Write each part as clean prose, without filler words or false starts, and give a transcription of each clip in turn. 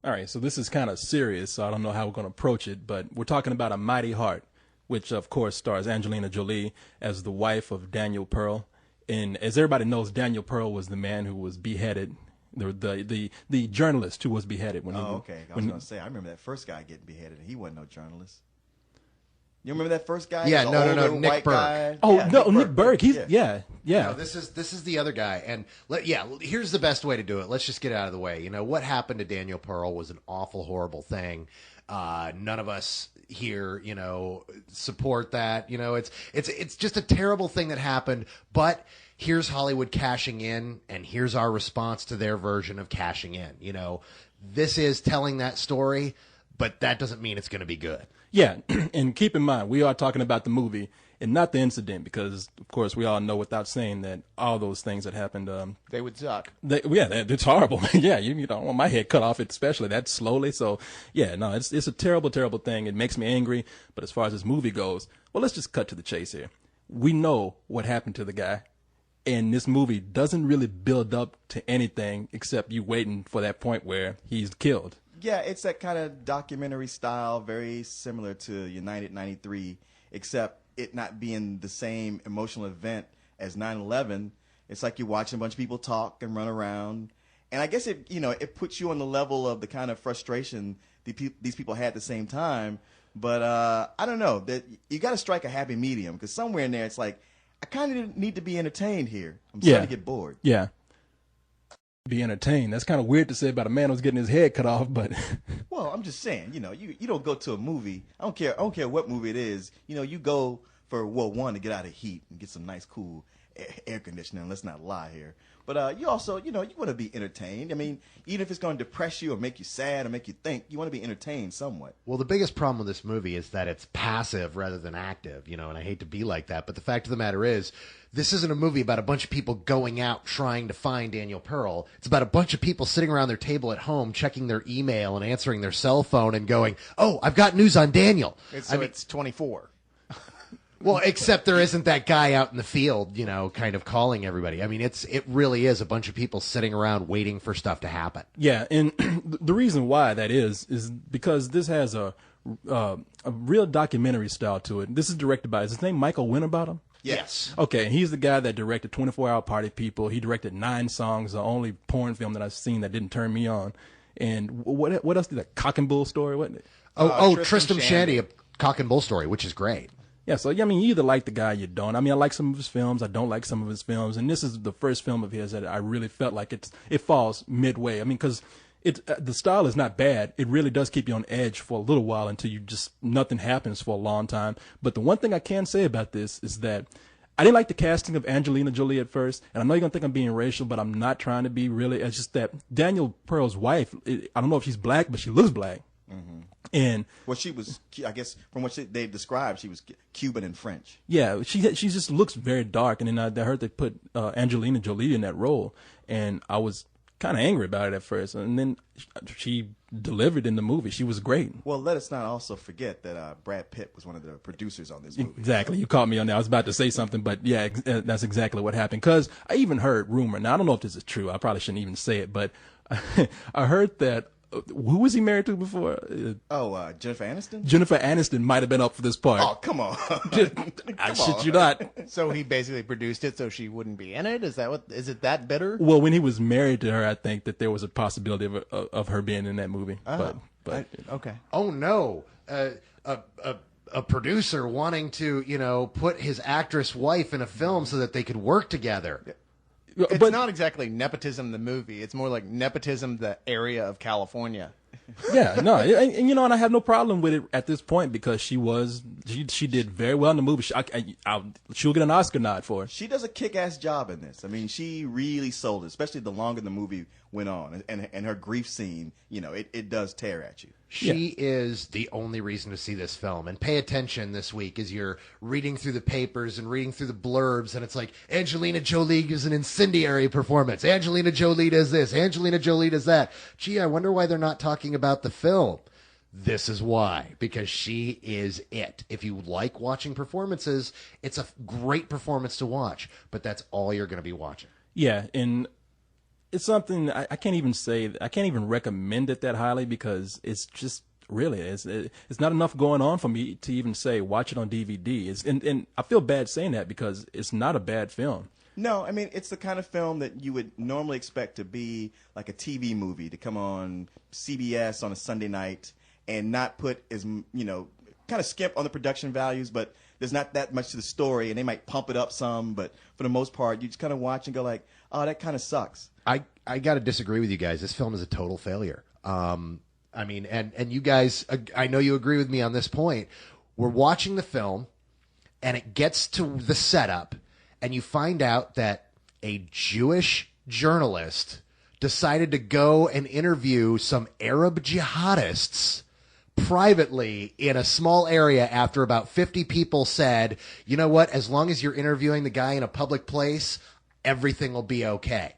All right, so this is kind of serious, so I don't know how we're going to approach it, but we're talking about A Mighty Heart, which of course stars Angelina Jolie as the wife of Daniel Pearl. And as everybody knows, Daniel Pearl was the man who was beheaded, the journalist who was beheaded when okay. I was going to say, I remember that first guy getting beheaded, and he wasn't no journalist. You remember that first guy? Yeah, no, older Nick white Berg. guy? Oh, Yeah, no, Nick Berg. He's yeah. No, this is the other guy, and here's the best way to do it. Let's just get it out of the way. You know what happened to Daniel Pearl was an awful, horrible thing. None of us here, support that. It's just a terrible thing that happened. But here's Hollywood cashing in, and here's our response to their version of cashing in. This is telling that story, but that doesn't mean it's going to be good. Yeah, and keep in mind, we are talking about the movie and not the incident because, of course, we all know without saying that all those things that happened. They would suck. It's horrible. Yeah, you don't want my head cut off, especially that slowly. So, yeah, no, it's a terrible, terrible thing. It makes me angry. But as far as this movie goes, well, let's just cut to the chase here. We know what happened to the guy. And this movie doesn't really build up to anything except you waiting for that point where he's killed. Yeah, it's that kind of documentary style, very similar to United 93, except it not being the same emotional event as 9/11. It's like you're watching a bunch of people talk and run around. And I guess it puts you on the level of the kind of frustration these people had at the same time. But I don't know, that you got to strike a happy medium, because somewhere in there it's like, I kind of need to be entertained here. I'm starting to get bored. Yeah. Be entertained. That's kind of weird to say about a man who's getting his head cut off, but well, I'm just saying, you don't go to a movie. I don't care what movie it is. You go for one to get out of heat and get some nice cool air conditioning. Let's not lie here. But you also, you want to be entertained. I mean, even if it's going to depress you or make you sad or make you think, you want to be entertained somewhat. Well, the biggest problem with this movie is that it's passive rather than active, and I hate to be like that, but the fact of the matter is, this isn't a movie about a bunch of people going out trying to find Daniel Pearl. It's about a bunch of people sitting around their table at home, checking their email and answering their cell phone and going, "Oh, I've got news on Daniel." It's 24. Well, except there isn't that guy out in the field, kind of calling everybody. I mean, it really is a bunch of people sitting around waiting for stuff to happen. Yeah, and the reason why that is because this has a real documentary style to it. This is directed by, is his name Michael Winterbottom? Yes. Okay, and he's the guy that directed 24-Hour Party People. He directed 9 Songs, the only porn film that I've seen that didn't turn me on. And what else did that Cock and Bull Story, wasn't it? Tristram Shandy, a Cock and Bull Story, which is great. Yeah, so, I mean, you either like the guy or you don't. I mean, I like some of his films. I don't like some of his films. And this is the first film of his that I really felt like it falls midway. I mean, because the style is not bad. It really does keep you on edge for a little while until nothing happens for a long time. But the one thing I can say about this is that I didn't like the casting of Angelina Jolie at first. And I know you're going to think I'm being racial, but I'm not trying to be really. It's just that Daniel Pearl's wife, I don't know if she's black, but she looks black. Mm-hmm. And well, she was, I guess, from what they described, she was Cuban and French. Yeah, she just looks very dark. And then I heard they put Angelina Jolie in that role, and I was kind of angry about it at first. And then she delivered in the movie. She was great. Well, let us not also forget that Brad Pitt was one of the producers on this movie. Exactly. You caught me on that. I was about to say something, but yeah, that's exactly what happened. Because I even heard rumor. Now, I don't know if this is true. I probably shouldn't even say it, but I heard that. Who was he married to before? Jennifer Aniston? Jennifer Aniston might have been up for this part. Oh, come on. I shit you not. So he basically produced it so she wouldn't be in it? Is it that bitter? Well, when he was married to her, I think that there was a possibility of her being in that movie. Okay. Oh, no. A producer wanting to, put his actress wife in a film so that they could work together. It's not exactly nepotism the movie. It's more like nepotism the area of California. Yeah, no, and and I have no problem with it at this point because she did very well in the movie. She'll get an Oscar nod for it. She does a kick-ass job in this. I mean, she really sold it, especially the longer the movie went on, and her grief scene. It does tear at you. She is the only reason to see this film. And pay attention this week as you're reading through the papers and reading through the blurbs, and it's like, Angelina Jolie gives an incendiary performance. Angelina Jolie does this. Angelina Jolie does that. Gee, I wonder why they're not talking about the film. This is why. Because she is it. If you like watching performances, it's a great performance to watch. But that's all you're going to be watching. Yeah, and it's something I can't even say. I can't even recommend it that highly because it's just really it's not enough going on for me to even say watch it on DVD. And I feel bad saying that because it's not a bad film. No, I mean, it's the kind of film that you would normally expect to be like a TV movie to come on CBS on a Sunday night and not put as, kind of skimp on the production values, but there's not that much to the story, and they might pump it up some, but for the most part, you just kind of watch and go like, oh, that kind of sucks. I got to disagree with you guys. This film is a total failure. I mean, and you guys, I know you agree with me on this point. We're watching the film, and it gets to the setup, and you find out that a Jewish journalist decided to go and interview some Arab jihadists privately in a small area after about 50 people said, you know what, as long as you're interviewing the guy in a public place, everything will be okay.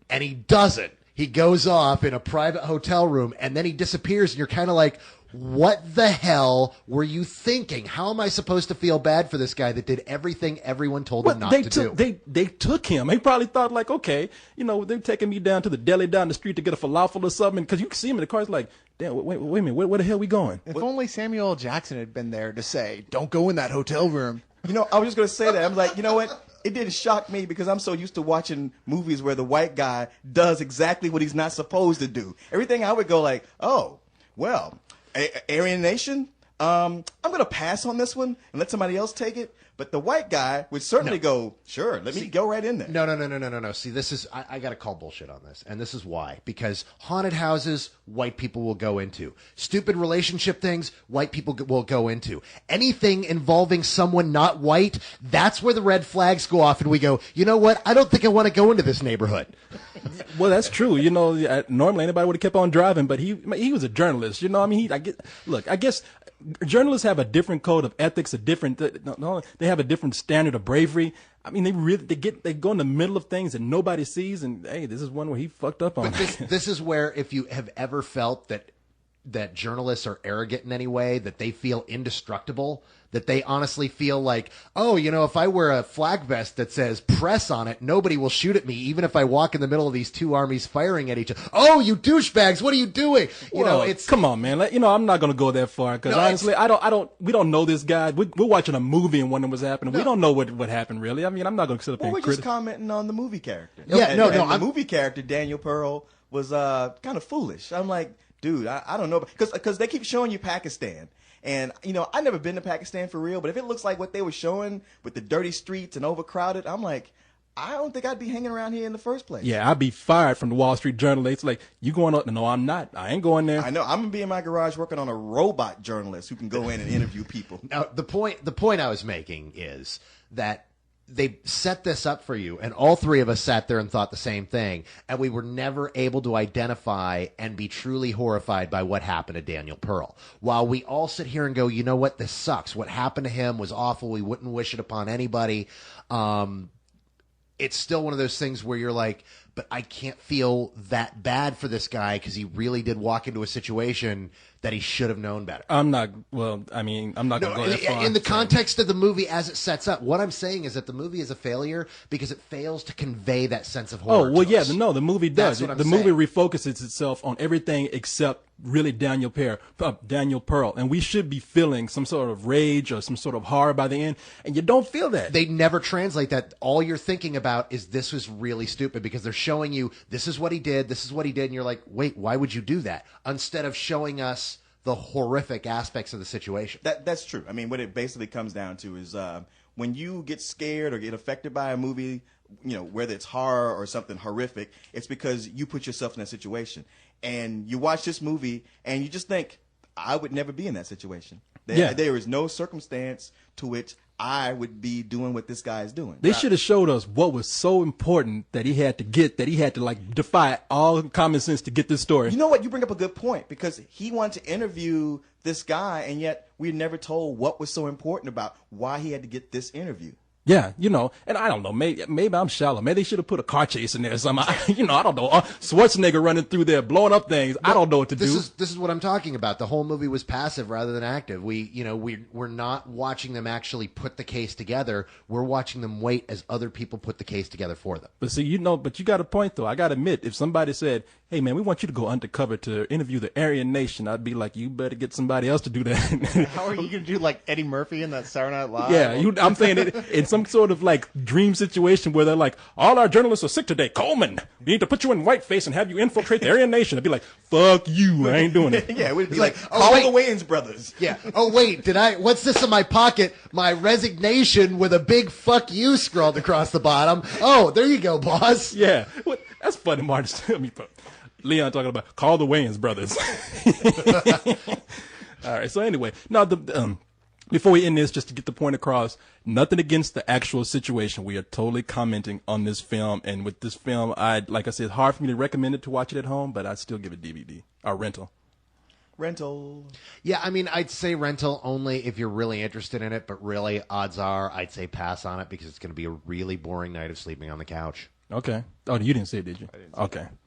And he doesn't. He goes off in a private hotel room, and then he disappears, and you're kind of like, what the hell were you thinking? How am I supposed to feel bad for this guy that did everything everyone told him not to do? They took him. He probably thought like, okay, they're taking me down to the deli down the street to get a falafel or something. Because you can see him in the car. It's like, damn, wait a minute, where the hell are we going? If only Samuel L. Jackson had been there to say, don't go in that hotel room. I was just going to say that. I'm like, you know what? It didn't shock me because I'm so used to watching movies where the white guy does exactly what he's not supposed to do. Everything I would go like, oh, well, Aryan Nation, I'm going to pass on this one and let somebody else take it. But the white guy would certainly go, sure, let me go right in there. No. See, this is, I got to call bullshit on this. And this is why. Because haunted houses, white people will go into. Stupid relationship things, white people will go into. Anything involving someone not white, that's where the red flags go off. And we go, you know what? I don't think I want to go into this neighborhood. Well, that's true. Normally anybody would have kept on driving, but he was a journalist. I guess journalists have a different code of ethics, they have a different standard of bravery. I mean, they go in the middle of things that nobody sees, and hey, this is one where he fucked up on. But this is where, if you have ever felt that journalists are arrogant in any way, that they feel indestructible, that they honestly feel like, oh, if I wear a flag vest that says press on it, nobody will shoot at me, even if I walk in the middle of these two armies firing at each other. Oh, you douchebags, what are you doing? Come on, man. I'm not going to go that far because honestly, we don't know this guy. We're watching a movie and wondering what's happening. We don't know what happened really. I mean, I'm not going to sit up and we're just commenting on the movie character. The movie character, Daniel Pearl, was kind of foolish. I'm like, dude, I don't know. Because they keep showing you Pakistan. And, I've never been to Pakistan for real, but if it looks like what they were showing with the dirty streets and overcrowded, I'm like, I don't think I'd be hanging around here in the first place. Yeah, I'd be fired from the Wall Street Journal. It's like, you going up? No, I'm not. I ain't going there. I know. I'm going to be in my garage working on a robot journalist who can go in and interview people. Now, the point I was making is that they set this up for you, and all three of us sat there and thought the same thing, and we were never able to identify and be truly horrified by what happened to Daniel Pearl. While we all sit here and go, you know what, this sucks. What happened to him was awful. We wouldn't wish it upon anybody. It's still one of those things where you're like, but I can't feel that bad for this guy because he really did walk into a situation that he should have known better. I'm not going to go that far. In the context of the movie as it sets up, what I'm saying is that the movie is a failure because it fails to convey that sense of horror. Oh, well, to us. the movie does. That's what I'm the saying. movie refocuses itself on everything except really Daniel Pearl. And we should be feeling some sort of rage or some sort of horror by the end, and you don't feel that. They never translate that. All you're thinking about is this was really stupid because they're showing you this is what he did, and you're like, wait, why would you do that? Instead of showing us the horrific aspects of the situation. That's true. I mean, what it basically comes down to is when you get scared or get affected by a movie, whether it's horror or something horrific, it's because you put yourself in that situation. And you watch this movie and you just think, I would never be in that situation. There is no circumstance to which I would be doing what this guy is doing. They should have showed us what was so important that he had to like defy all common sense to get this story. You know what? You bring up a good point because he wanted to interview this guy, and yet we're never told what was so important about why he had to get this interview. Yeah, and I don't know, maybe I'm shallow. Maybe they should have put a car chase in there or something. I don't know. Schwarzenegger running through there, blowing up things. I don't know what to do. This is what I'm talking about. The whole movie was passive rather than active. We're not watching them actually put the case together. We're watching them wait as other people put the case together for them. But see, but you got a point though. I got to admit, if somebody said, "Hey man, we want you to go undercover to interview the Aryan Nation," I'd be like, "You better get somebody else to do that." How are you going to do like Eddie Murphy in that Saturday Night Live? Yeah, I'm saying it in some sort of like dream situation where they're like, all our journalists are sick today. Coleman, we need to put you in whiteface and have you infiltrate the Aryan Nation. I'd be like, fuck you, I ain't doing it. Yeah, we'd be like, like, oh, call wait. the Wayans brothers. Yeah. Oh, wait, what's this in my pocket? My resignation with a big fuck you scrawled across the bottom. Oh, there you go, boss. Yeah, that's funny, Martin. I mean, Leon talking about call the Wayans brothers. All right, so anyway, now before we end this, just to get the point across, nothing against the actual situation. We are totally commenting on this film, and with this film, like I said, it's hard for me to recommend it to watch it at home, but I'd still give it DVD or rental. Yeah, I mean, I'd say rental only if you're really interested in it, but really, odds are I'd say pass on it because it's going to be a really boring night of sleeping on the couch. Okay. Oh, you didn't see it, did you? I didn't see it.